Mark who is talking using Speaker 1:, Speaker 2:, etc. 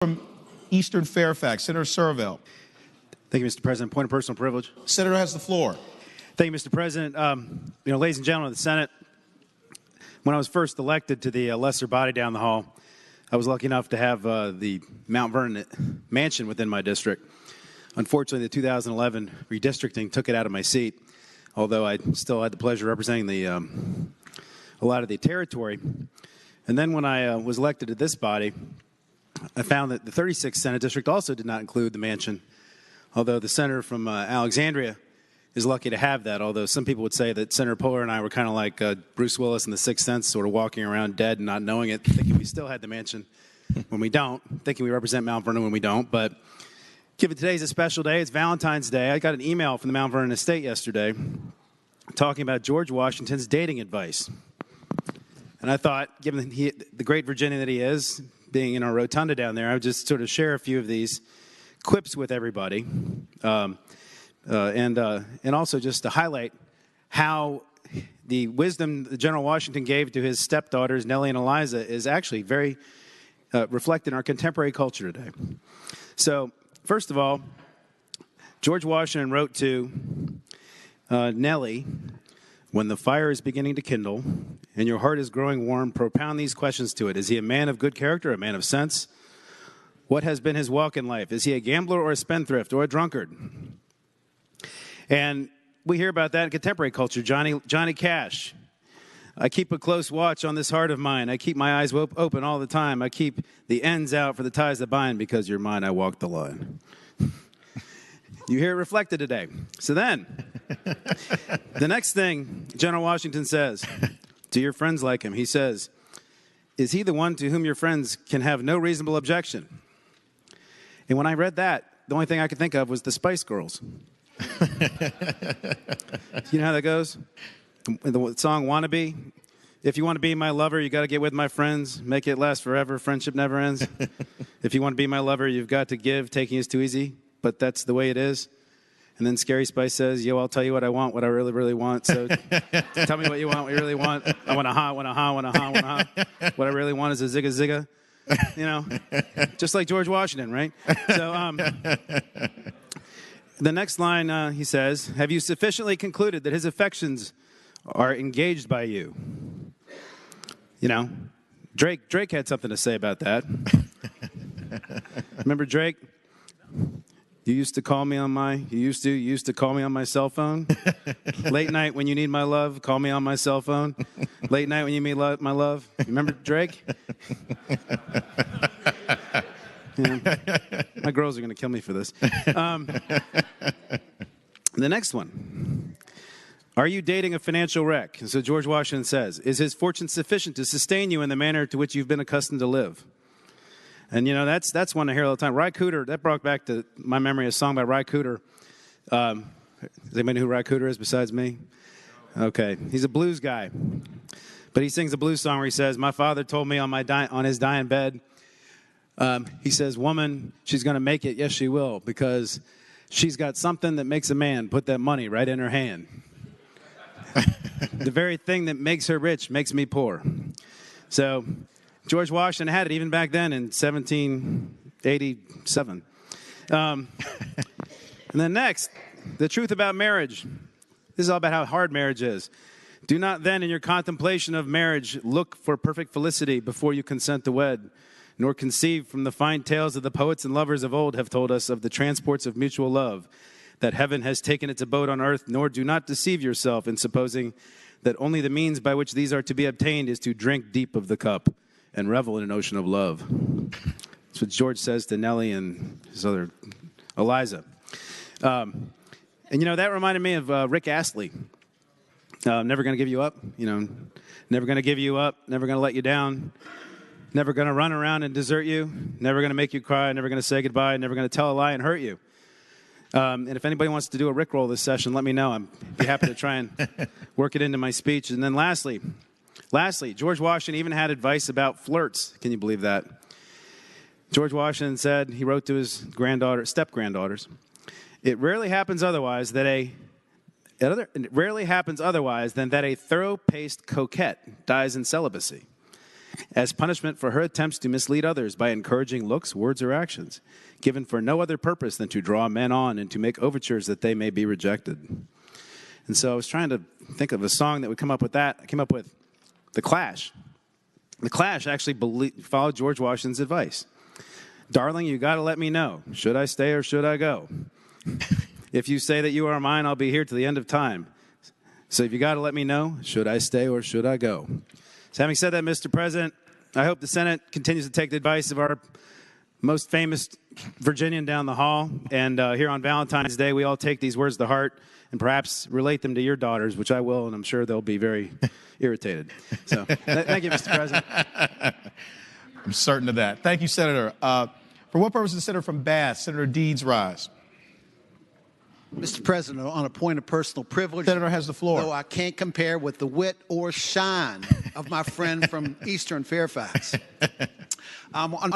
Speaker 1: From Eastern Fairfax, Senator Surovell.
Speaker 2: Thank you, Mr. President. Point of personal privilege.
Speaker 1: Senator has the floor.
Speaker 2: Thank you, Mr. President. Ladies and gentlemen of the Senate, when I was first elected to the lesser body down the hall, I was lucky enough to have the Mount Vernon mansion within my district. Unfortunately, the 2011 redistricting took it out of my seat, although I still had the pleasure of representing a lot of the territory. And then when I was elected to this body, I found that the 36th Senate District also did not include the mansion, although the senator from Alexandria is lucky to have that, although some people would say that Senator Poehler and I were kind of like Bruce Willis in The Sixth Sense, sort of walking around dead and not knowing it, thinking we still had the mansion when we don't, thinking we represent Mount Vernon when we don't. But given today's a special day, it's Valentine's Day, I got an email from the Mount Vernon estate yesterday talking about George Washington's dating advice. And I thought, given the great Virginian that he is, being in our rotunda down there, I would just sort of share a few of these quips with everybody, and also just to highlight how the wisdom that General Washington gave to his stepdaughters, Nellie and Eliza, is actually very reflected in our contemporary culture today. So, first of all, George Washington wrote to Nellie, "When the fire is beginning to kindle and your heart is growing warm, propound these questions to it. Is he a man of good character, a man of sense? What has been his walk in life? Is he a gambler or a spendthrift or a drunkard?" And we hear about that in contemporary culture. Johnny Cash. "I keep a close watch on this heart of mine. I keep my eyes open all the time. I keep the ends out for the ties that bind. Because you're mine, I walk the line." You hear it reflected today. So then, the next thing General Washington says to your friends like him, he says, "Is he the one to whom your friends can have no reasonable objection?" And when I read that, the only thing I could think of was the Spice Girls. You know how that goes? The song "Wannabe." "If you want to be my lover, you got to get with my friends. Make it last forever. Friendship never ends. If you want to be my lover, you've got to give. Taking is too easy, but that's the way it is." And then Scary Spice says, "Yo, I'll tell you what I want, what I really, really want. So tell me what you want, what you really want. I want a hot, want a hot, want a hot, want a hot. What I really want is a zigga zigga." You know, just like George Washington, right? So the next line, he says, "Have you sufficiently concluded that his affections are engaged by you?" You know, Drake had something to say about that. Remember Drake? You used to call me on my cell phone. Late night when you need my love, call me on my cell phone. Late night when you need my love. You remember Drake? Yeah. My girls are going to kill me for this. The next one. "Are you dating a financial wreck?" So George Washington says, "Is his fortune sufficient to sustain you in the manner to which you've been accustomed to live?" And, you know, that's one I hear all the time. Ry Cooder, that brought back to my memory a song by Ry Cooder. Does anybody know who Ry Cooder is besides me? Okay. He's a blues guy. But he sings a blues song where he says, "My father told me on his dying bed," he says, "Woman, she's going to make it. Yes, she will. Because she's got something that makes a man put that money right in her hand. The very thing that makes her rich makes me poor." So George Washington had it even back then in 1787. And then next, the truth about marriage. This is all about how hard marriage is. "Do not then in your contemplation of marriage look for perfect felicity before you consent to wed, nor conceive from the fine tales of the poets and lovers of old have told us of the transports of mutual love, that heaven has taken its abode on earth, nor do not deceive yourself in supposing that only the means by which these are to be obtained is to drink deep of the cup and revel in an ocean of love." That's what George says to Nellie and his other Eliza. And, you know, that reminded me of Rick Astley. "Never going to give you up. You know, never going to give you up. Never going to let you down. Never going to run around and desert you. Never going to make you cry. Never going to say goodbye. Never going to tell a lie and hurt you." And if anybody wants to do a Rickroll this session, let me know. I'd be happy to try and work it into my speech. And then lastly, George Washington even had advice about flirts. Can you believe that? George Washington said, he wrote to his step-granddaughters, It rarely happens otherwise than that a thorough-paced coquette dies in celibacy. as punishment for her attempts to mislead others by encouraging looks, words, or actions, given for no other purpose than to draw men on and to make overtures that they may be rejected. And so I was trying to think of a song that would come up with that. I came up with The Clash. The Clash actually followed George Washington's advice. Darling, you got to let me know. Should I stay or should I go? If you say that you are mine, I'll be here to the end of time. So if you got to let me know, should I stay or should I go? So having said that, Mr. President, I hope the Senate continues to take the advice of our most famous Virginian down the hall. And here on Valentine's Day, we all take these words to heart and perhaps relate them to your daughters, which I will, and I'm sure they'll be very irritated. So thank you, Mr. President.
Speaker 1: I'm certain of that. Thank you, Senator. For what purpose is the Senator from Bath, Senator Deeds, rise?
Speaker 3: Mr. President, on a point of personal privilege,
Speaker 1: Senator has the floor.
Speaker 3: though I can't compare with the wit or shine of my friend from Eastern Fairfax. On